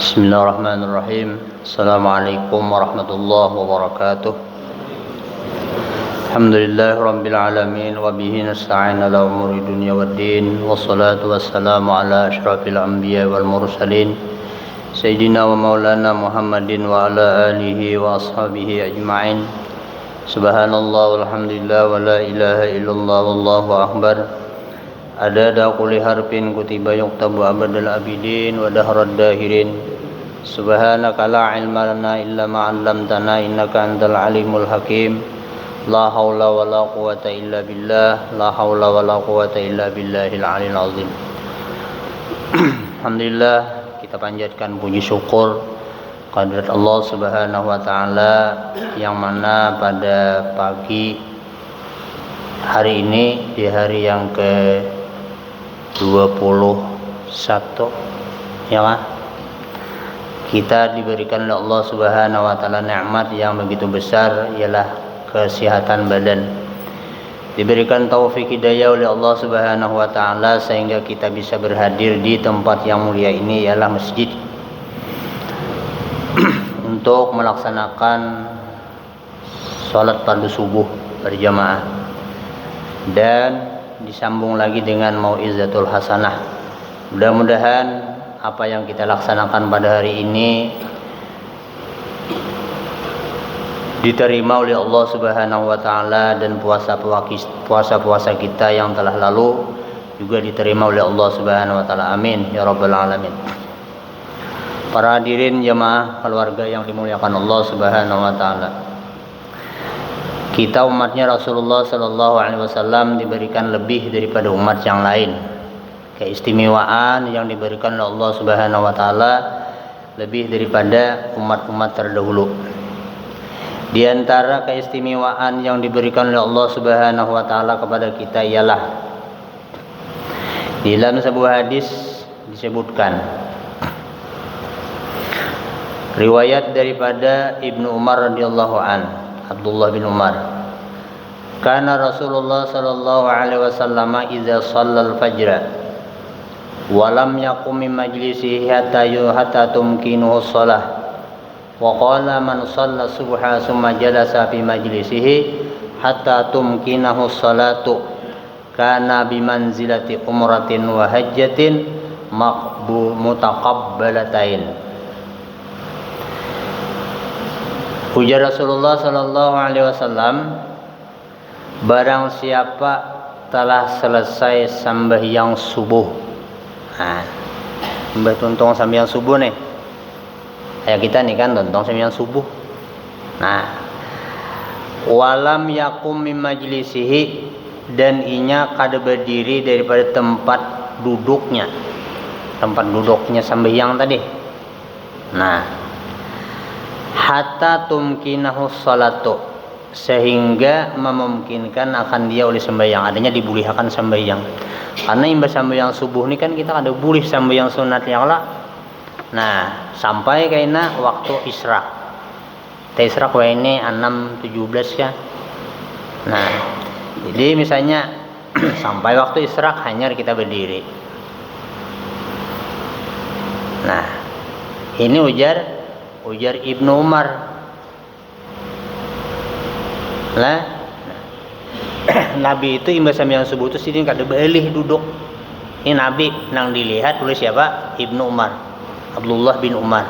Bismillahirrahmanirrahim. Assalamualaikum warahmatullahi wabarakatuh. Alhamdulillahirabbil alamin wa bihi nasta'in ala umuri dunya waddin. Wassalatu wassalamu ala asyrafil anbiya wal mursalin sayyidina wa maulana Muhammadin wa ala alihi wa ashabihi ajma'in. Subhanallah walhamdulillah wa la ilaha illallah wallahu akbar. Adada kulli harfin kutiba yuktabu abadal abidin wa dahrad dahirin. Subhanaka la ilma lana illa ma 'allamtana innaka antal alimul hakim. La haula wa la quwata illa billah. La haula wa la quwata illa billahil aliyil azim. Alhamdulillah, kita panjatkan puji syukur kehadirat Allah Subhanahu wa taala yang mana pada pagi hari ini, di hari yang ke 21 ya kan, kita diberikan oleh Allah Subhanahu wa taala nikmat yang begitu besar, ialah kesehatan badan. Diberikan taufik hidayah oleh Allah Subhanahu wa taala sehingga kita bisa berhadir di tempat yang mulia ini, ialah masjid, untuk melaksanakan sholat fardu subuh berjamaah dan disambung lagi dengan mau'izatul hasanah. Mudah-mudahan apa yang kita laksanakan pada hari ini diterima oleh Allah Subhanahu wa taala, dan puasa-puasa kita yang telah lalu juga diterima oleh Allah Subhanahu wa taala. Amin ya rabbal alamin. Para hadirin jemaah keluarga yang dimuliakan Allah Subhanahu wa taala, kita umatnya Rasulullah sallallahu alaihi wasallam diberikan lebih daripada umat yang lain. Keistimewaan yang diberikan oleh Allah Subhanahu wa taala lebih daripada umat-umat terdahulu. Di antara keistimewaan yang diberikan oleh Allah Subhanahu wa taala kepada kita ialah di dalam sebuah hadis disebutkan, riwayat daripada Ibnu Umar radhiyallahu an, Abdullah bin Umar, kana Rasulullah sallallahu alaihi wasallam idza shallal fajra wa lam yaqum min majlisihi hatta tumkinuhu shalah wa qala man shalla subha summa jalasa fi majlisihi hatta tumkinahu salatu kana bimanzilati umratin wa hajjatin mutaqabbalatain. Ujar Rasulullah sallallahu alaihi wasallam, barang siapa telah selesai sembahyang subuh. Nah, mbah tuntong sembahyang subuh nih. Kayak kita nih kan tuntong sembahyang subuh. Nah, walam yakum min majlisihi, dan inya kada berdiri daripada tempat duduknya sembahyang tadi. Nah, hatta tumkinahu salatu, sehingga memungkinkan akan dia oleh sembahyang, adanya dibolehkan sembahyang. Karena imbas sembahyang subuh ini kan kita ada boleh sembahyang sunat yang lah. Nah, sampai kaina waktu israk. Israk wa ini 6.17 ya. Nah, jadi misalnya sampai waktu israk hanya kita berdiri. Nah, ini ujar Ibnu Umar lah. Nabi itu imbas sembahyang subuh itu sidin kada balik duduk. Ini Nabi nang dilihat oleh siapa? Ibnu Umar, Abdullah bin Umar.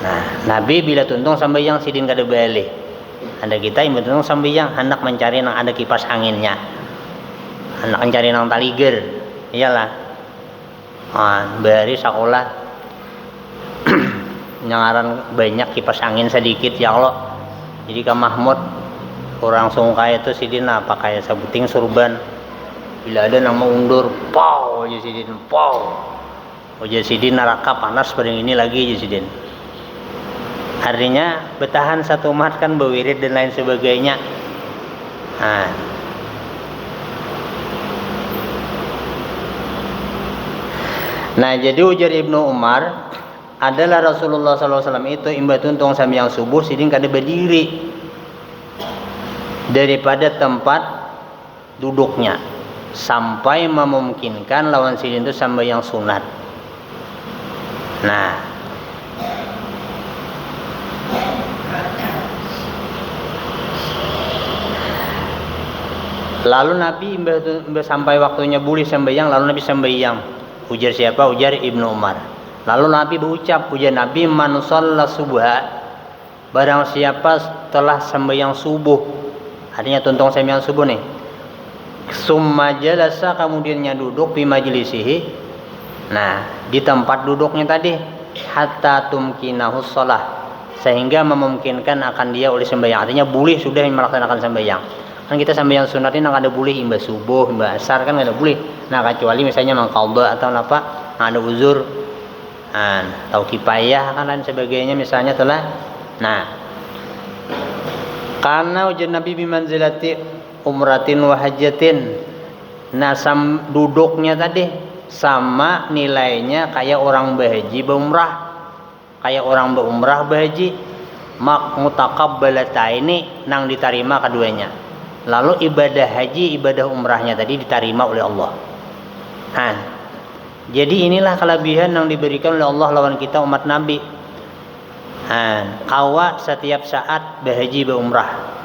Nah, Nabi bila tuntung sembahyang sidin kada balik. Anda kita imbas tuntung sembahyang hendak mencari nang ada kipas anginnya, hendak mencari nang taliger, iyalah. Bari sekolah nyangaran banyak kipas angin sedikit ya Allah. Jadi ke Mahmud orang sungkai itu sidina pakai sabuting surban, bila ada nama undur pow aja sidin pow aja sidin neraka panas pada ini lagi aja sidin. Artinya bertahan satu umat kan berwirid dan lain sebagainya. Nah, jadi ujar Ibnu Umar adalah Rasulullah SAW itu imba tuntung sembahyang subuh sidin kada berdiri daripada tempat duduknya sampai memungkinkan lawan sidin itu sembahyang sunat. Nah, lalu Nabi sampai waktunya boleh sembahyang, lalu Nabi sembahyang. Ujar siapa? Ujar Ibnu Umar. Lalu Nabi berucap, ujar Nabi, man shalla subha, barang siapa telah sembahyang subuh, artinya tuntung sembahyang subuh nih, summa jalasa, kemudiannya duduk di majlisihi, nah di tempat duduknya tadi, hatta tumkinahu shalah, sehingga memungkinkan akan dia oleh sembahyang, artinya boleh sudah melaksanakan sembahyang. Kan kita sembahyang sunat ini nggak ada boleh imbas subuh, imbas asar kan nggak ada boleh. Nah kecuali misalnya mengqadha atau apa, ada uzur, atau kifayah kan dan sebagainya misalnya telah. Nah, karena ujar Nabi bimanzilati umratin wa hajatin, nah duduknya tadi sama nilainya kayak orang berhaji berumrah, kayak orang berumrah berhaji, mak mutaqabbalataini, nang diterima keduanya. Lalu ibadah haji, ibadah umrahnya tadi diterima oleh Allah. Nah, jadi inilah kelebihan yang diberikan oleh Allah lawan kita umat Nabi. Kawa setiap saat berhaji berumrah.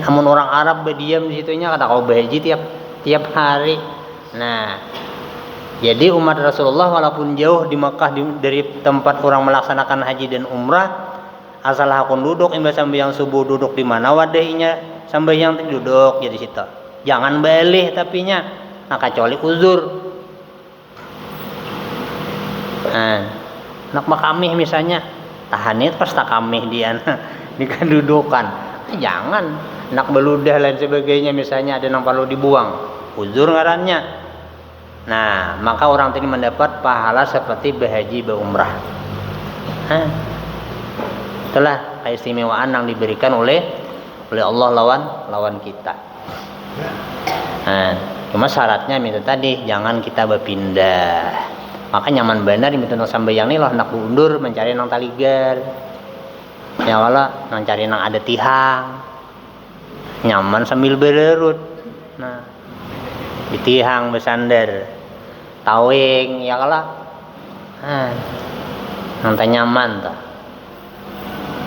Namun orang Arab berdiam di situnya kata kau berhaji tiap hari. Nah, jadi umat Rasulullah walaupun jauh di Mekah dari tempat orang melaksanakan haji dan umrah, asal hakun duduk imbas sambil yang subuh duduk di mana wadahnya sambil yang duduk jadi situ. Jangan balik tapinya, nah kecuali uzur. Nak makamih misalnya, tahanit pas tak kamih dia di kedudukan. Jangan nak beludah dan sebagainya misalnya ada yang perlu dibuang, uzur ngarannya. Nah, maka orang tadi mendapat pahala seperti berhaji berumrah. Itulah keistimewaan yang diberikan oleh Allah lawan kita. Nah, cuma syaratnya minta tadi jangan kita berpindah. Maka nyaman benar minta sambayang nih loh nak undur mencari nang taligar. Ya wala mencari nang ada tihang. Nyaman sambil bererut. Nah, di tihang bersandar. Tawing ya kala. Nanti nyaman tuh.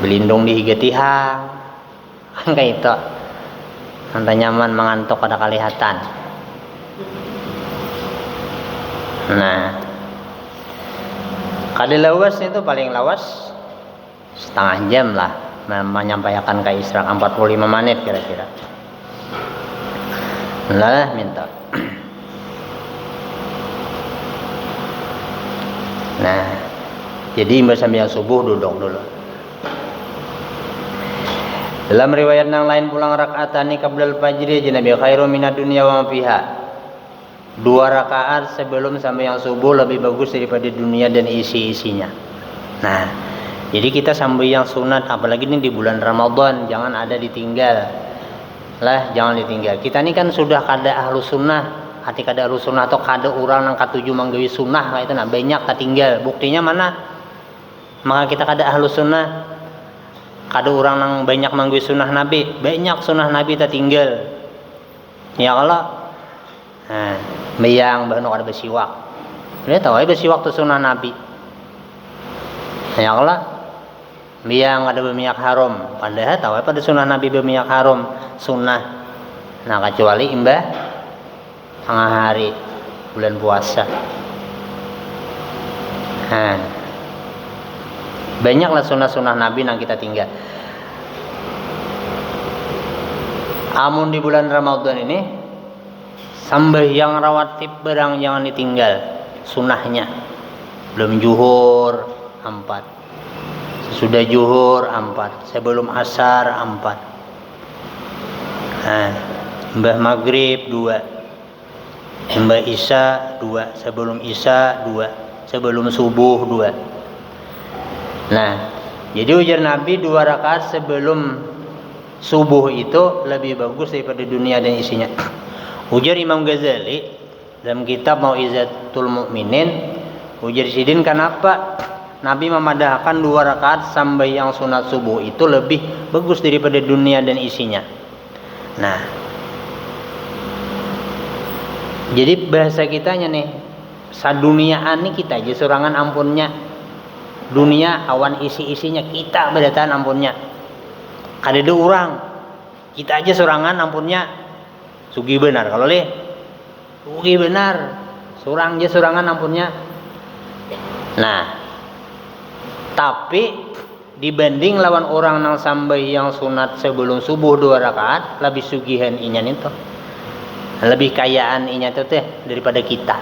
Berlindung di higa tihang. Kayak itu. Nanti nyaman mengantuk pada kelihatan. Nah, kali lawas itu paling lawas setengah jam lah menyampaikan ke Isra 45 menit kira-kira. Lah minta. Nah, jadi sambil subuh duduk dulu. Dalam riwayat yang lain pulang rakaatani qablal fajri janabi khairu minad dunya wa ma fiha. 2 rakaat sebelum sampai yang subuh lebih bagus daripada dunia dan isi-isinya. Nah, jadi kita sambil yang sunat apalagi ini di bulan Ramadan jangan ada ditinggal. Lah, jangan ditinggal. Kita ini kan sudah kada ahlu sunnah. Hati kada ahlu sunnah atau kada orang yang katuju manggawi sunnah kayak itu nah banyak ketinggal. Buktinya mana? Maka kita kada ahlu sunnah. Kada orang yang banyak manggawi sunnah Nabi, banyak sunnah Nabi tertinggal. Ya Allah. Nah, meyang bahno kada bersiwak. Dia tahu ai bersiwak tu sunnah Nabi. Ya Allah. Meyang ada berminyak haram. Padahal tahu pada sunnah Nabi berminyak haram sunnah. Nah, kecuali imbah tengah hari bulan puasa. Nah, banyaklah sunnah-sunnah Nabi yang kita tinggal. Amun di bulan Ramadan ini sambayang rawatib barang jangan ditinggal sunnahnya. Belum zuhur 4, sesudah zuhur 4, sebelum asar 4. Nah, mbah maghrib 2, mbah isya 2, sebelum isya 2, sebelum subuh 2. Nah, jadi ujar Nabi 2 rakaat sebelum subuh itu lebih bagus daripada dunia dan isinya. Ujar Imam Ghazali dalam kitab Mau'izatul Mu'minin, ujar sidin kenapa Nabi memadahkan 2 rakaat sampai yang sunat subuh itu lebih bagus daripada dunia dan isinya. Nah, jadi bahasa kitanya nih, saduniaan nih kita aja sorangan ampunnya. Dunia awan isi-isinya kita berdatan ampunnya. Kadede urang. Kita aja sorangan ampunnya. Sugi benar kalau le. Sugi benar. Surang aja sorangan ampunnya. Nah, tapi dibanding lawan orang nang sambayang sunat sebelum subuh 2 rakaat lebih sugihan inyan itu. Lebih kayaan inyan itu teh daripada kita.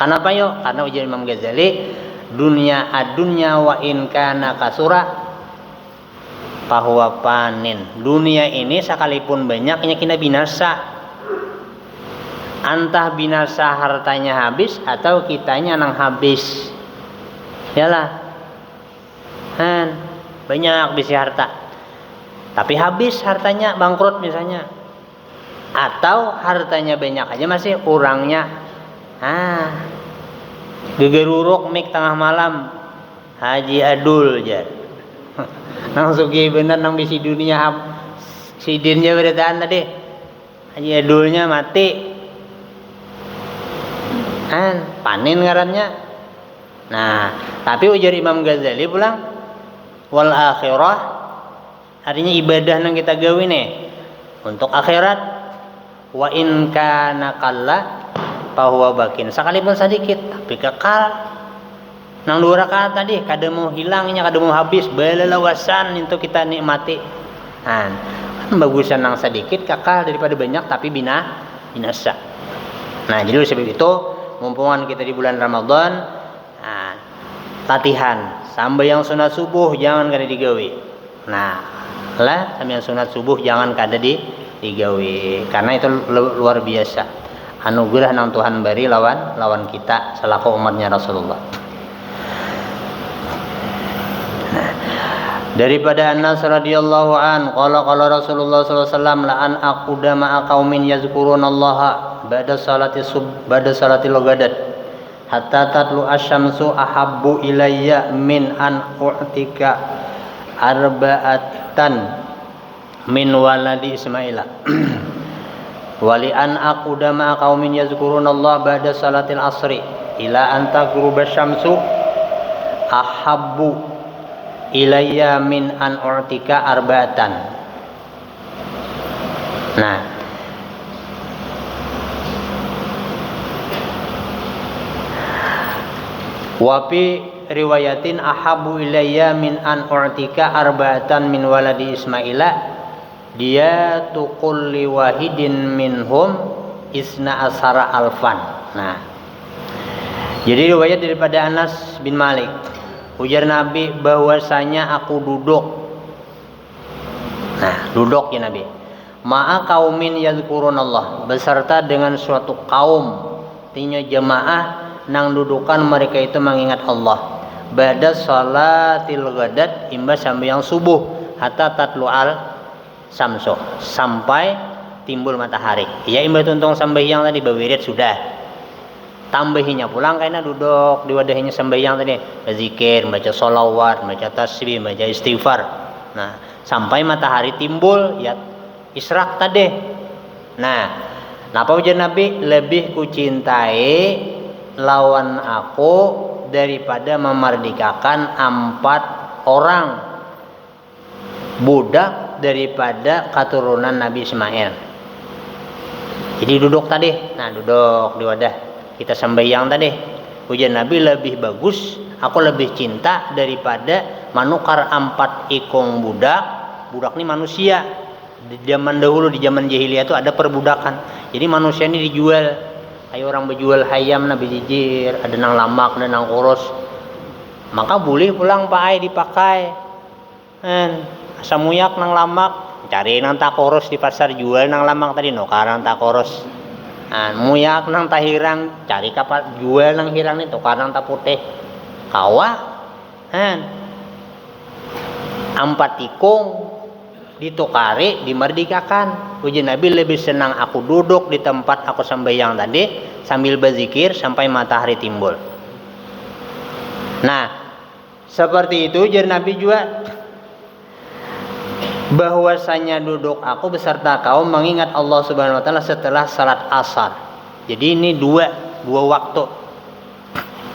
Kenapa yo? Karena ujar Imam Ghazali, dunia adunya wa in kana kasura bahwa panin. Dunia ini sekalipun banyaknya kita binasa. Antah binasa hartanya habis atau kitanya nang habis. Yalah. Banyak bisi harta. Tapi habis hartanya bangkrut misalnya. Atau hartanya banyak aja masih orangnya gegeruruk mik tengah malam Haji Adul aja. Nang sugi bener nang bisi dunia sidinnya beritaan tadi. Haji Adulnya mati. Panin ngarannya. Nah, tapi ujar Imam Ghazali pulang wal akhirah artinya ibadah nang kita gawe nih untuk akhirat. Wa in kana qalla bahwa bakin sekalipun sedikit tapi kekal nang 2 rakaat tadi kada mau hilangnya kada mau habis belelawasan itu kita nikmati. Kan bagusan nang sedikit kekal daripada banyak tapi binasa. Nah, jadi sebab itu mumpungan kita di bulan Ramadan latihan sampai yang sunat subuh jangan kada digawe. Nah, lah sampai yang sunat subuh jangan kada digawe karena itu luar biasa anugerah nang Tuhan beri lawan kita selaku umatnya Rasulullah. Nah, daripada Anas radhiyallahu an qala Rasulullah sallallahu alaihi wasallam la an aquda ma'a qaumin yazkurunallaha ba'da salatil ghadat hatta tatlu asyamsu ahabbu ilayya min an u'tika arba'atan min waladi Ismaila wali an aquda ma qaumin yazkurunallah ba'da salatil asri ila an taghruba syamsu ahabbu ilayya min an u'tika arba'atan. Nah, wa fi riwayatin ahabbu ilayya min an u'tika arba'atan min waladi Ismaila dia tuqulli wahidin minhum isna asara alfan. Nah, jadi riwayat daripada Anas bin Malik ujar Nabi bahwasanya aku duduk. Nah, duduk ya Nabi ma'a qaumin yazkurunallah beserta dengan suatu kaum artinya jemaah nang dudukan mereka itu mengingat Allah ba'da salatil ghadat imbas sampai yang subuh hatta tatlu'al samso sampai timbul matahari. Ya imbas tuntung sambayang tadi bawirid sudah. Tambahinya pulang karena duduk di wadahnya sambayang tadi berzikir, baca sholawat, baca tasbih, baca istighfar. Nah, sampai matahari timbul ya israk tadi. Nah, napa ujar Nabi lebih kucintai lawan aku daripada memerdekakan 4 orang budak daripada keturunan Nabi Ismail. Jadi duduk tadi. Nah, duduk di wadah kita sembahyang tadi. Ujian Nabi lebih bagus, aku lebih cinta daripada manukar 4 ikung budak. Budak ini manusia. Di zaman dahulu, di zaman jahiliyah itu ada perbudakan. Jadi manusia ini dijual. Ayo orang berjual hayam nabi jijir, ada nang lamak, ada nang kurus. Maka boleh pulang pakai dipakai. Samuyak nang lamak, cari nang takoros di pasar jual nang lamak tadi nukaran takoros. Muyak nang tahirang, cari kapal jual nang hirang itu nukaran taputih. Kawah, 4 tikung ditukari dimerdekakan. Uji Nabi lebih senang aku duduk di tempat aku sembahyang tadi sambil berzikir sampai matahari timbul. Nah, seperti itu ujar Nabi juga bahwasanya duduk aku beserta kaum mengingat Allah Subhanahu wa taala setelah salat asar. Jadi ini dua waktu.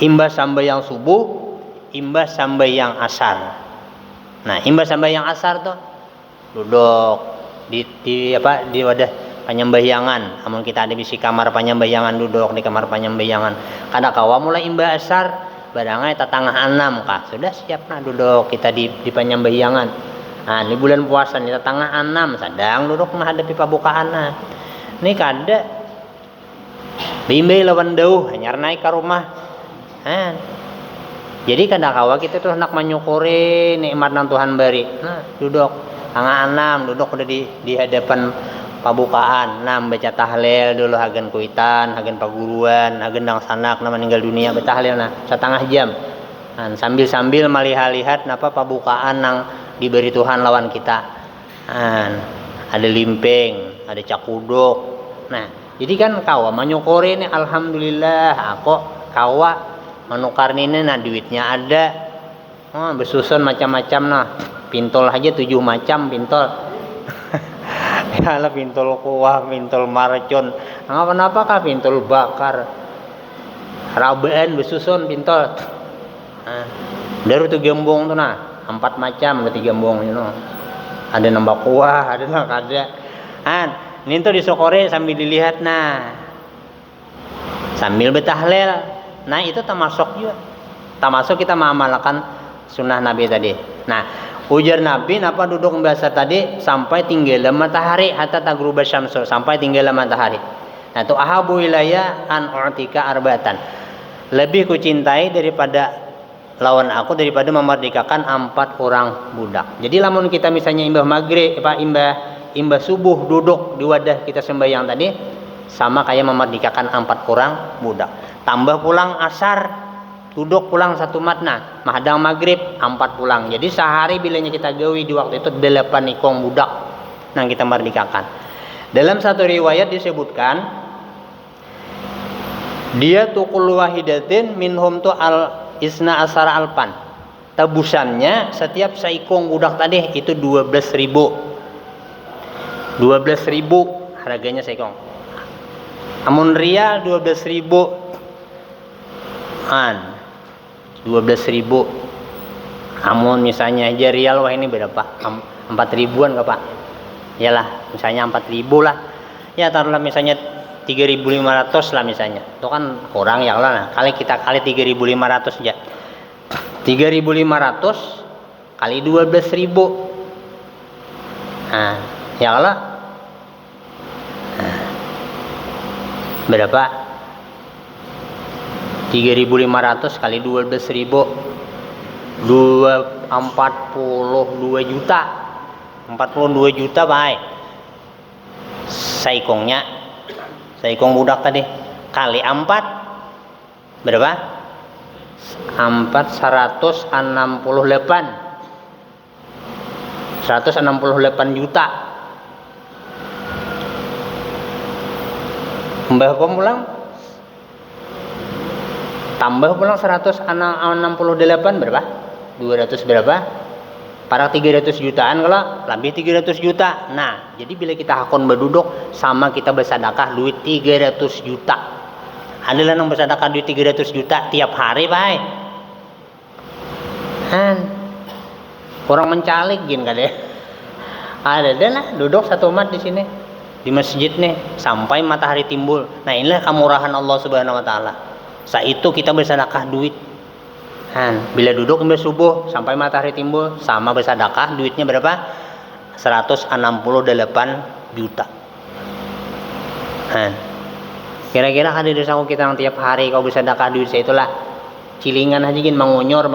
Imbas sambayang subuh imbah sambayang asar. Nah, imbah sambayang asar tuh duduk di wadah panyembahyangan. Amun kita ada bisi kamar panyembahyangan, duduk di kamar panyembahyangan. Kada kawa mulai imbah asar, barangai tatangah 6 kah. Sudah siap nah duduk kita di panyembahyangan. Nah, di bulan puasa ni tatangah 6 sadang duduk menghadapi pabukaan. Nah, ini kada bimbay lawan dauh hanyar naik ke rumah. Jadi kada kawa kita tuh hendak menyukuri nikmat nang Tuhan beri. Nah, duduk tangah 6 duduk udah di hadapan pabukaan. Nah, baca tahlil dulu hagen kuitan, hagen paguruan, hagen nang sanak na meninggal dunia betahlil nah setengah jam. Nah, sambil melihat napa pabukaan nang diberi Tuhan lawan kita. Nah, ada limping, ada cakuduk. Nah, jadi kan kawa menyukuri ini alhamdulillah aku kawa menukar ini nah duitnya ada. Bersusun macam-macam nah. Pintol aja 7 macam pintol. Ya lah pintol kuah, pintol marcon. Kenapa kah pintol bakar. Rabaan bersusun pintol. Dari tu gembong tu nah. 4 macam berarti gembong you know. Ada nambah kuah, ada nak ada. Ini tuh disokore sambil dilihat nah. Sambil betahlil. Nah, itu termasuk juga. Termasuk kita mengamalkan sunnah Nabi tadi. Nah, ujar Nabi napa duduk biasa tadi sampai tinggal matahari hatta tagruba syamsu, sampai tinggal matahari. Nah, tu ahabu ilayya an u'tika arbatan. Lebih kucintai daripada lawan aku daripada memerdekakan 4 orang budak. Jadi lamun kita misalnya imbah maghrib imbah subuh duduk di wadah kita sembahyang tadi sama kayak memerdekakan 4 orang budak. Tambah pulang asar duduk pulang 1 matna, mahadang maghrib 4 pulang. Jadi sehari bilanya kita gawi di waktu itu 8 ikong budak yang kita merdekakan. Dalam satu riwayat disebutkan dia tukul wahidatin minhum tu al isna asara alpan. Tebusannya setiap saikong budak tadi itu 12.000. 12.000 harganya saikong. Amun rial 12.000. 12.000. Amun misalnya aja rial wah ini berapa? 4 ribuan enggak Pak? Iyalah, misalnya 4.000 lah. Ya taruhlah misalnya 3.500 lah misalnya. Itu kan kurang ya lah. Nah, kali 3.500 aja. 3.500 kali 12.000. Nah, ya lah. Nah, berapa? 3.500 kali 12.000 42 juta. 42 juta baik. Saikong budak tadi kali 4 berapa? 168 juta. Tambah pulang 168 berapa? 200 berapa? Para 300 jutaan kalau lebih 300 juta. Nah, jadi bila kita hakon berduduk sama kita bersedekah duit 300 juta. Adalah yang bersedekah duit 300 juta tiap hari, baik. Orang mencalik gin kali. Ada lah duduk satu umat di sini di masjid nih sampai matahari timbul. Nah, inilah kemurahan Allah Subhanahu wa taala. Saat itu kita bersedekah duit. Bila duduk sampai subuh sampai matahari timbul sama bersedekah duitnya berapa? 168 juta. Kira-kira ada di saku kita yang tiap hari kau bersedekah duit saya itulah cilingan aja gin mangunyor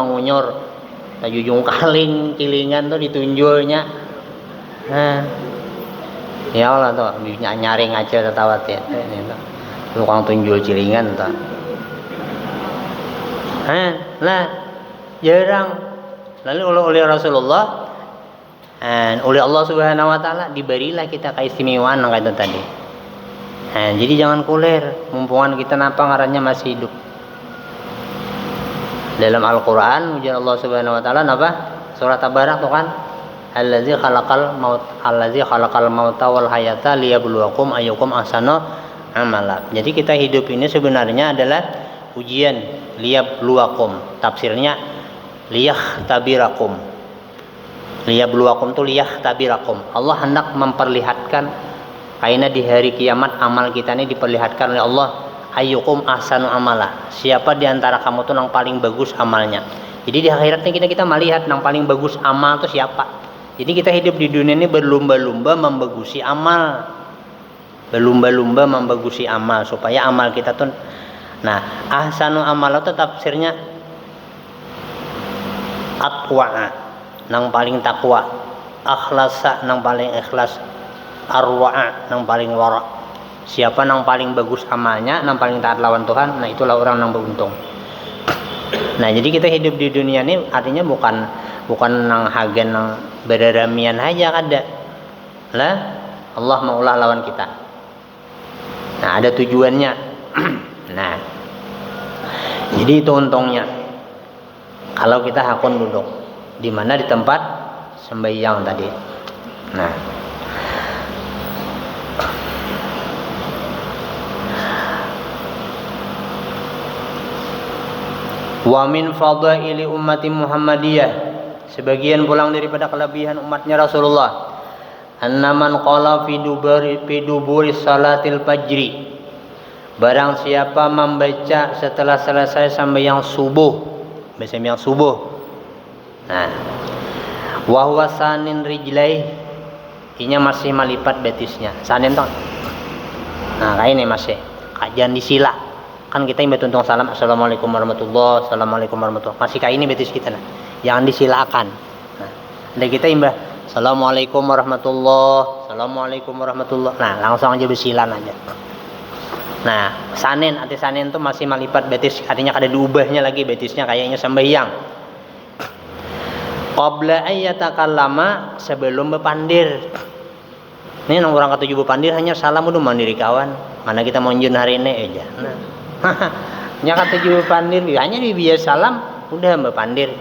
tajujung kaling cilingan tuh ditunjulnya. Ya Allah tuh nyaring aja tetawat ya. Tukang tunjul cilingan tuh. Nah, jarang. Lalu oleh Rasulullah oleh Allah Subhanahu wa taala diberilah kita keistimewaan yang kata tadi. Jadi jangan kuler, mumpungan kita napa ngarannya masih hidup. Dalam Al-Qur'an ujar Allah Subhanahu wa taala napa? Surat Tabarak tuh kan. Allazi khalaqal mauta wal hayata liyabluwakum ayyukum ahsanu amala. Jadi kita hidup ini sebenarnya adalah ujian liyabluwakum. Tafsirnya liyahtabirakum. Liyabluwakum tuh liyahtabirakum. Allah hendak memperlihatkan karena di hari kiamat amal kita ini diperlihatkan oleh Allah. Ayyukum ahsanu amala. Siapa di antara kamu tuh yang paling bagus amalnya. Jadi di akhiratnya kita melihat yang paling bagus amal itu siapa. Jadi kita hidup di dunia ini berlomba-lomba membagusi amal. Berlomba-lomba membagusi amal supaya amal kita tuh. Nah, ahsanu amala itu tafsirnya atwa'a, nang paling takwa, akhlasa, nang paling ikhlas, arwa'a, nang paling wara'. Siapa nang paling bagus amalnya, nang paling taat lawan Tuhan, nah itulah orang yang beruntung. Nah, jadi kita hidup di dunia ini artinya bukan nang hagen nang berdaramian aja kada. Lah, Allah maulah lawan kita. Nah, ada tujuannya. Nah, jadi itu untungnya. Kalau kita hakun duduk di mana di tempat sembahyang tadi. Nah, wa min fadaili ummati Muhammadiyah, sebagian pulang daripada kelebihan umatnya Rasulullah, annaman qala fi duburi salatil fajri, barang siapa membaca setelah selesai sembahyang subuh, sembahyang subuh. Nah, wa huwa sanin rijlai, inya masih melipat betisnya. Sanin toh. Nah, kayak ini masih kajian disila. Kan kita yang bertuntung salam assalamualaikum warahmatullah, assalamualaikum warahmatullah, masih kayak ini betis kita, nah jangan disilakan. Nah, ada kita imbah assalamualaikum warahmatullah, assalamualaikum warahmatullah, nah langsung aja bersilan aja. Nah, sanin, arti sanin itu masih melipat betis, artinya kada diubahnya lagi betisnya kayaknya sembahyang. Qabla ayyatakallama, sebelum berpandir. Ini nang orang ketujuh berpandir hanya salam udah mandiri kawan, mana kita mau njun hari ini aja. Nah, nya kata juga pandir hanya di biasa salam udah berpandir.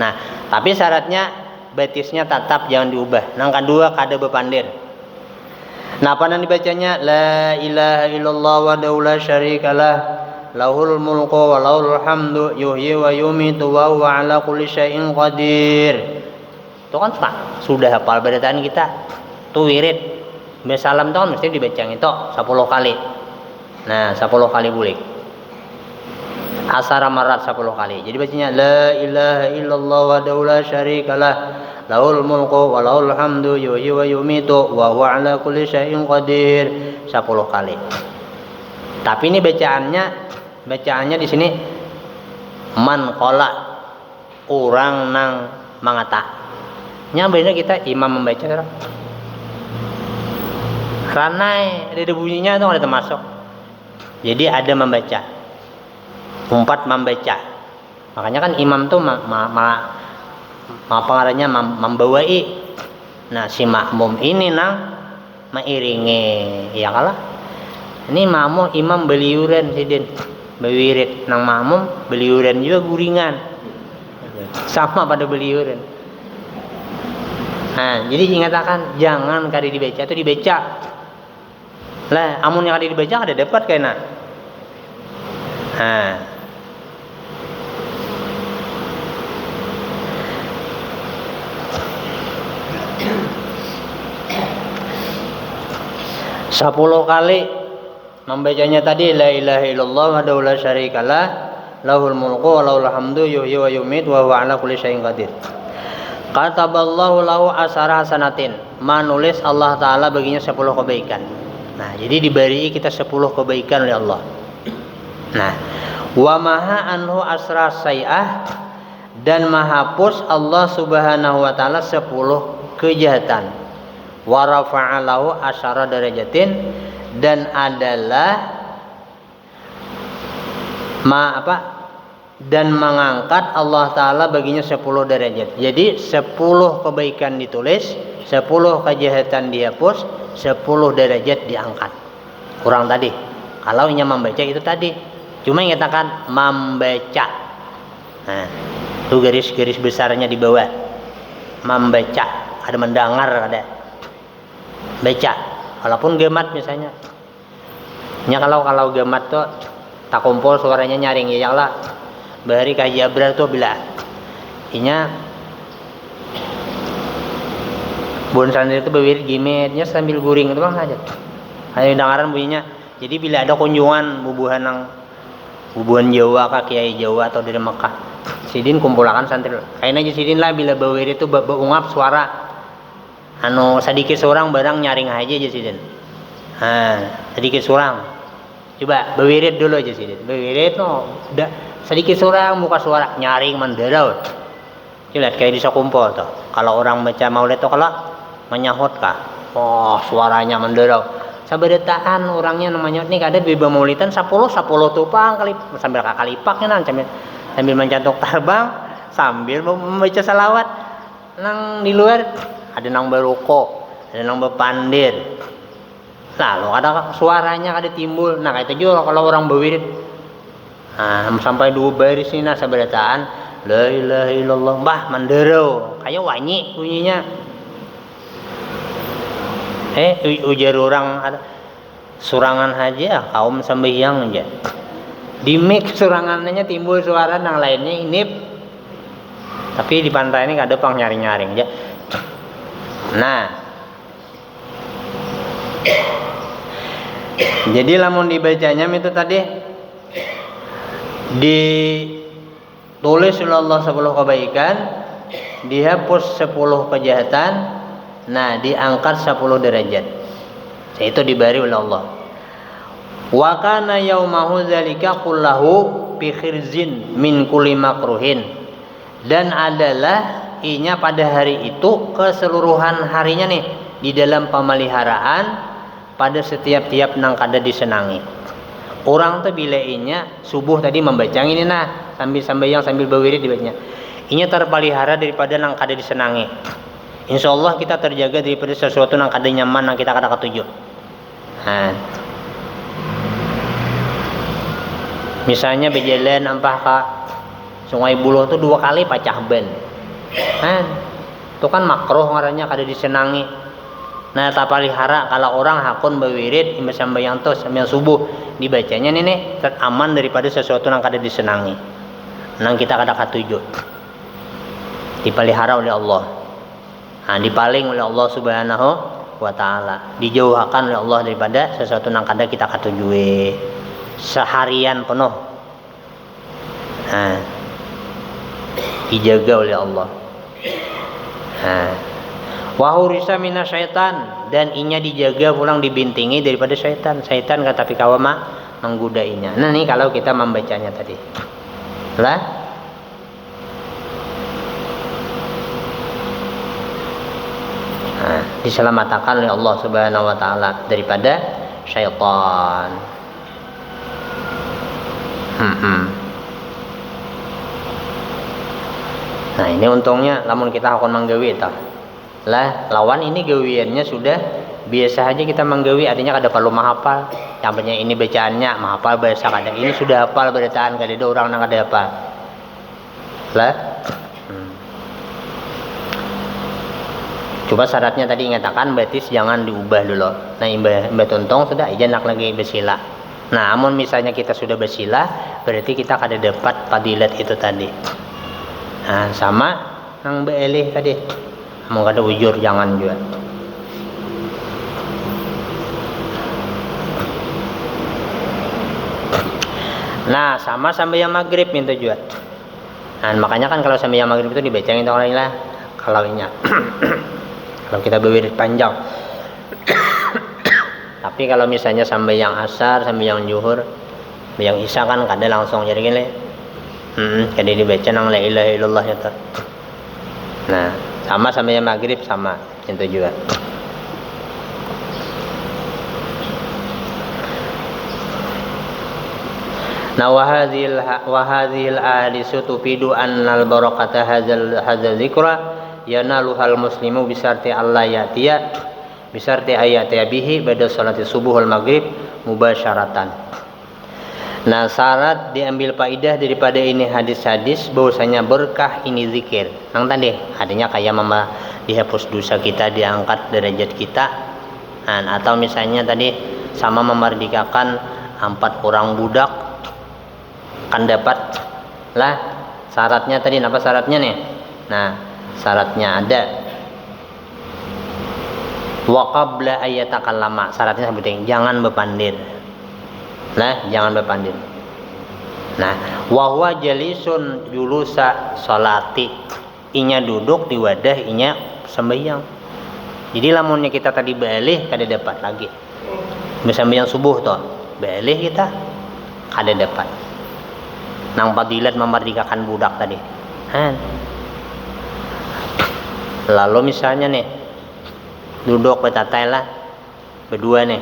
Nah, tapi syaratnya betisnya tetap jangan diubah. Nang kedua kada berpandir. Nah, apa yang dibacanya la ilaha illallah wa la syarikalah lahul mulku wa lahul hamdu yuhyi wa yumitu wa huwa ala kulli syai'in qadir. Itu kan sudah hafal bacaan kita. Tuh wirid. Salam itu kan mesti dibaca itu 10 kali. Nah, 10 kali bulik. Asara marat 10 kali. Jadi bacanya la ilaha illallah wa la syarikalah lahul mulku wa lahul hamdu yuhyi wa yumitu wa huwa ala kulli syai'in qadir 10 kali. Tapi ini bacaannya di sini man qala, orang nang mangata. Nya bener kita imam membaca ranai ada bunyinya itu ada termasuk. Jadi ada membaca, umpat membaca. Makanya kan imam tuh pengarahnya membawai. Nah, si makmum ini nang mengiringi, ya kalah. Ini makmum imam beliuran sidin, bewirid nang makmum beliuran juga guringan, sama pada beliuran. Nah, jadi ingatakan jangan kali dibaca itu dibaca. Lah, amun yang ada dibaca ada dapat kena. Nah, sepuluh kali membacanya tadi la ilaha illallah wa la syarikalah lahul mulku wa lahul hamdu yuhyi wa yumitu wa huwa ala kulli syai'in qadir. Kataballahu lahu asara hasanatin, menulis Allah Ta'ala baginya 10 kebaikan. Nah, jadi diberi kita 10 kebaikan oleh Allah. Nah, wa maha anhu asra sayah, dan mahapus Allah Subhanahu wa Ta'ala 10 kejahatan. Wa rafa'alahu asyara darajatin, dan adalah dan mengangkat Allah Ta'ala baginya 10 derajat. Jadi 10 kebaikan ditulis, 10 kejahatan dihapus, 10 derajat diangkat. Kurang tadi. Kalau nya membaca itu tadi. Cuma yang katakan membaca. Nah, itu garis-garis besarnya di bawah. Membaca. Ada mendengar, ada baca. Walaupun gemat misalnya. Nya kalau gemat tuh tak kumpul suaranya nyaring ya Allah. Bahari kaji abrar tuh bila inya bun santri itu bewirid gimitnya sambil guring itu bang aja. Hanya dengaran bunyinya. Jadi bila ada kunjungan bubuhan Jawa kah kiai Jawa atau dari Mekah, sidin kumpulakan santri. Kayaknya aja sidin lah bila bewirid itu beungap suara anu sedikit seorang barang nyaring aja sidin. Sedikit seorang. Coba bewirid dulu aja sidin. Bewirid no udah sedikit seorang muka suara nyaring menderau. Lihat kayak bisa kumpul tuh. Kalau orang baca maulid tuh kalau menyahut kah? Oh suaranya menderau. Saberetaan orangnya namanya nih kada biba maulidan 10 tupang kali sambil kakalipaknya sambil mencantok tarbang sambil membaca salawat. Nang di luar ada nang berukuk, ada nang berpandir. Lalu ada suaranya kada timbul. Nah kayak itu juga kalau orang berwirid. Sampai 2 baris ini saberetaan la ilaha illallah mbah menderau kayak wanyi bunyinya. Ujar orang ada surangan aja kaum sembahyang aja di mix surangannya timbul suara yang lainnya ini tapi di pantai ini ada pang nyaring-nyaring aja. Nah jadi lamun dibacanya itu tadi ditulis oleh Allah 10 kebaikan, dihapus 10 kejahatan, nah diangkat 10 derajat. Itu diberi oleh Allah. Wa kana yaumahu dzalika kullahu bi khirzin min kulli makruhin. Dan adalah inya pada hari itu keseluruhan harinya nih di dalam pemeliharaan pada setiap-tiap nang kada disenangi. Orang tuh bila inya subuh tadi membaca ini nah sambil sembahyang sambil berwirid dibacanya. Inya terpelihara daripada nang kada disenangi. Insyaallah kita terjaga daripada sesuatu nang kada nyaman nang kita kada ketuju. Misalnya berjalan ampah ke Sungai Buloh tuh 2 kali pacah ban. Itu kan makruh ngarannya kada disenangi. Nah tapalihara kalau orang hakun berwirid imam sembahyang tuh sambil subuh dibacanya nih aman daripada sesuatu yang kada disenangi. Nang kita kada katuju. Dipelihara oleh Allah. Dipaling oleh Allah Subhanahu wa taala. Dijauhkan oleh Allah daripada sesuatu yang kada kita katujui. Seharian penuh. Dijaga oleh Allah. Wahurisa mina syaitan dan inya dijaga pulang dibintingi daripada syaitan. Syaitan kata pikawama menggodainya. Nah nih kalau kita membacanya tadi. Lah diselamatkan oleh Allah Subhanahu wa taala daripada syaitan. Nah ini untungnya lamun kita akan menggawi tah. Lah lawan ini gawiannya sudah biasa aja kita menggawi artinya kada perlu menghafal. Yang penting ini bacaannya menghafal bahasa kada ini sudah hafal bacaan kada ada orang nang kada hafal. Lah coba syaratnya tadi ingatakan berarti jangan diubah dulu. Nah imbah tuntong sudah aja nak lagi bersila. Nah amun misalnya kita sudah bersila berarti kita kada dapat fadilat itu tadi. Nah sama nang beelih tadi. Mau kada ujur jangan juga. Nah sama sembahyang maghrib minta juga. Nah makanya kan kalau sembahyang maghrib itu dibacain itu orang lah kalau inya. Kalau kita berwirid panjang. Tapi kalau misalnya sembahyang asar, sembahyang zuhur, sembahyang isya kan kada langsung jadi gini. Kada dibaca nang la ilaha illallah ya. Nah sama sembahyang maghrib sama itu juga. Nah wahadhil ahadisu tufidu annal barakata hadzal dzikra yanaluhal muslimu bisarti Allah ya'tiya bisarti ayatiya bihi ba'da salati subuh wal maghrib mubasyaratan. Nah syarat diambil faidah daripada ini hadis-hadis bahwasanya berkah ini zikir. Nang tadi artinya kayak dihapus dosa kita, diangkat derajat kita. Atau misalnya tadi sama memerdekakan 4 orang budak kan dapat lah syaratnya tadi apa syaratnya nih Nah, syaratnya ada. Wa qabla ayyatakallama, syaratnya penting, jangan berpandir. Nah, jangan berpandir. Nah, wa huwa jalisun julusa salati, inya duduk di wadah inya sembahyang. Jadi lamunnya kita tadi balik kada dapat lagi. Sembahyang subuh toh, balik kita kada dapat. Nang fadilat memerdekakan budak tadi. Lalu misalnya nih duduk betatai lah berdua nih,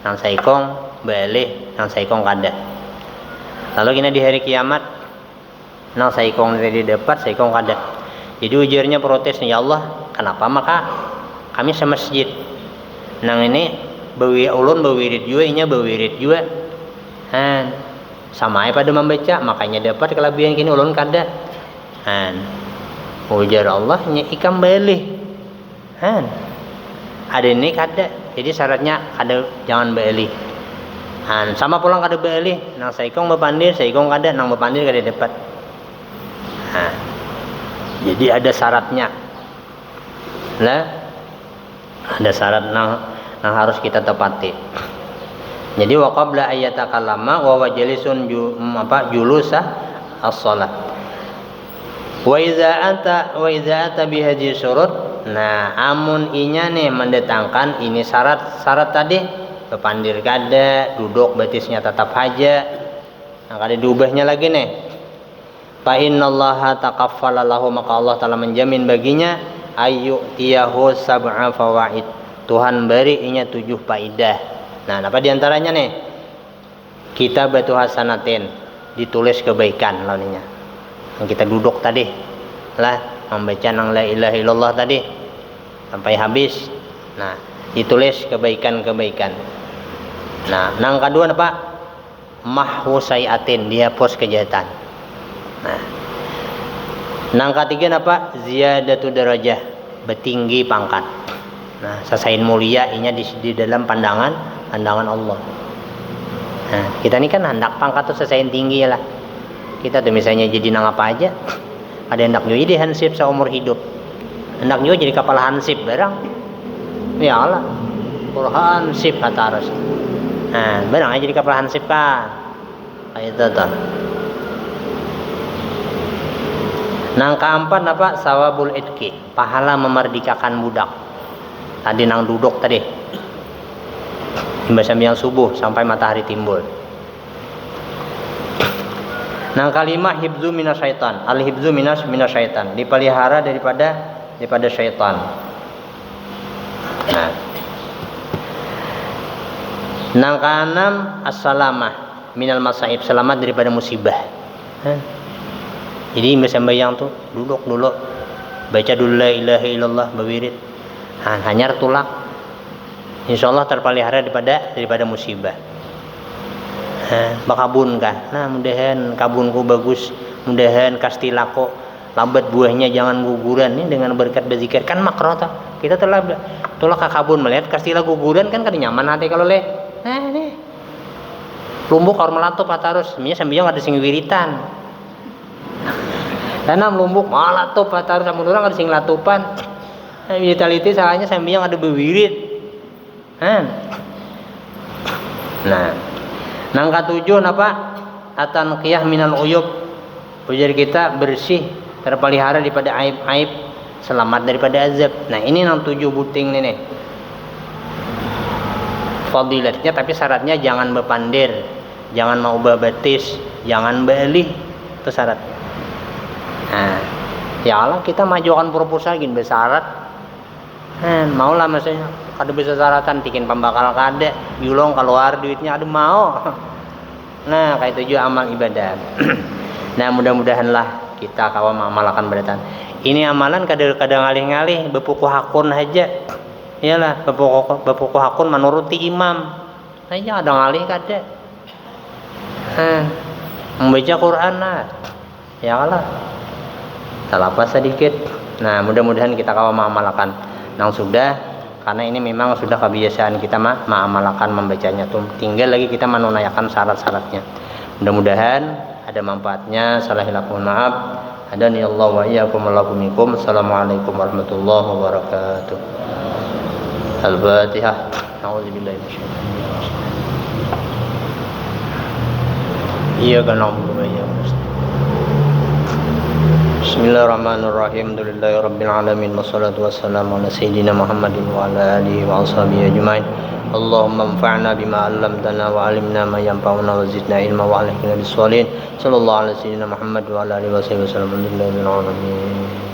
nang saikong balik, nang saikong kada. Lalu kita di hari kiamat nang saikong tadi dapat, saikong kada. Jadi ujarnya protes nih, ya Allah, kenapa maka kami semasjid nang ini bawi ulun bawirid juga, inya bawirid juga. Sama aja pada membaca, makanya dapat kelebihan kini ulun kada. Ujar Allah nya ikam balik. Ada ini kada. Jadi syaratnya kada, jangan balik. Sama pulang kada balik, nang saikong bepandir, saikong kada, nang bepandir kada dapat. Jadi ada syaratnya. Lah, ada syarat nang harus kita tepati. Jadi wa qabla ayyatakallama wa wajlisun julusa as-shalah. Wa idza ata bi hadhihi syurut. Nah, amun inya nih mendatangkan ini syarat tadi, bepandir kada, duduk batisnya tetap aja. Nah, kada diubahnya lagi nih. Fa innallaha taqaffala lahu, maka Allah telah menjamin baginya ayyutiyahu sab'a fawaid. Tuhan beri inya 7 faidah. Nah, apa diantaranya nih? Kita batu hasanatin, ditulis kebaikan lawannya. Yang kita duduk tadi lah membaca nang la ilaha illallah tadi sampai habis. Nah, ditulis kebaikan-kebaikan. Nah, nang kedua apa? Mahwu sayiatin, dihapus kejahatan. Nah, nang ketiga apa? Ziyadatu darajah, bertinggi pangkat. Nah, sasain mulia inya di dalam pandangan Allah. Nah, kita ini kan hendak pangkat tuh sasain tinggi lah. Kita tuh misalnya jadi nang apa aja, ada hendak juga jadi hansip seumur hidup, hendak juga jadi kepala hansip barang. Ya Allah, hansip kata harus. Nah, barang aja jadi kepala hansip kan, kayak itu tuh. Nang keempat apa? Sawabul itki, pahala memerdekakan budak. Tadi nang duduk tadi, sembahyang subuh sampai matahari timbul. Nang kalimah hibzu minasyaitan, al hibzu minasyaitan, dipelihara daripada syaitan. Nah, nang keenam as-salamah minal masaib, selamat daripada musibah. Jadi sembahyang tuh duduk dulu, baca dulu la ilaha illallah, berwirid, hanyar tulak, insyaallah terpelihara daripada musibah. Bakabun kah? Nah, mudahan kabunku bagus, mudahan kastilako lambat buahnya jangan guguran. Ini dengan berkat berzikir kan makro ta. Kita telah tolak ke kabun melihat kastila guguran kan kada nyaman hati kalau le. Nah, nih. Lumbuk or melatup atarus, sebenarnya sambil ada sing wiritan. Tanam lumbuk malatup atarus samun orang ada sing latupan. Vitality salahnya sambil ada berwirid. Nah, nang katujuh apa? Atanqiyah minal uyub. Ujar kita bersih, terpelihara daripada aib-aib, selamat daripada azab. Nah, ini nang 7 buting nih. Fadilatnya tapi syaratnya jangan berpandir, jangan mau babatis, jangan balik, itu syarat. Nah, ya Allah kita majukan proposal gini bersyarat. Maulah maksudnya kada bisa syaratan bikin pembakal kada, yulong keluar duitnya ada mau. Nah, kayak itu juga amal ibadah. Nah, mudah-mudahanlah kita kawan mengamalkan beratan. Ini amalan kadang-kadang ngalih-ngalih bepuku hakun aja. Iyalah, bepuku hakun menuruti imam. Aja ada ngalih kada. Membaca Quran lah. Ya Allah. Salah apa sedikit. Nah, mudah-mudahan kita kawan mengamalkan. Nang sudah, karena ini memang sudah kebiasaan kita mengamalkan membacanya tuh. Tinggal lagi kita menunaikan syarat-syaratnya. Mudah-mudahan ada manfaatnya. Salah hilaf mohon maaf. hadani Allah wa iyyakum wa lakum minkum. Assalamualaikum warahmatullahi wabarakatuh. Al-Fatihah. A'udzubillahi minasyaitonir rajim. Iyyaka na'budu wa iyyaka nasta'in. Bismillahirrahmanirrahim. Alhamdulillahirabbil alamin wassalatu wassalamu ala sayyidina Muhammadin wa ala alihi wa ashabihi ajmain. Allahumma anfa'na bima 'allamtana wa 'allimna ma yanfa'una wa zidna ilma wa alhiqna bis-shalihin. Sallallahu alaihi sayyidina Muhammad wa ala alihi wa sahbihi wasallam. Alhamdulillahil alamin.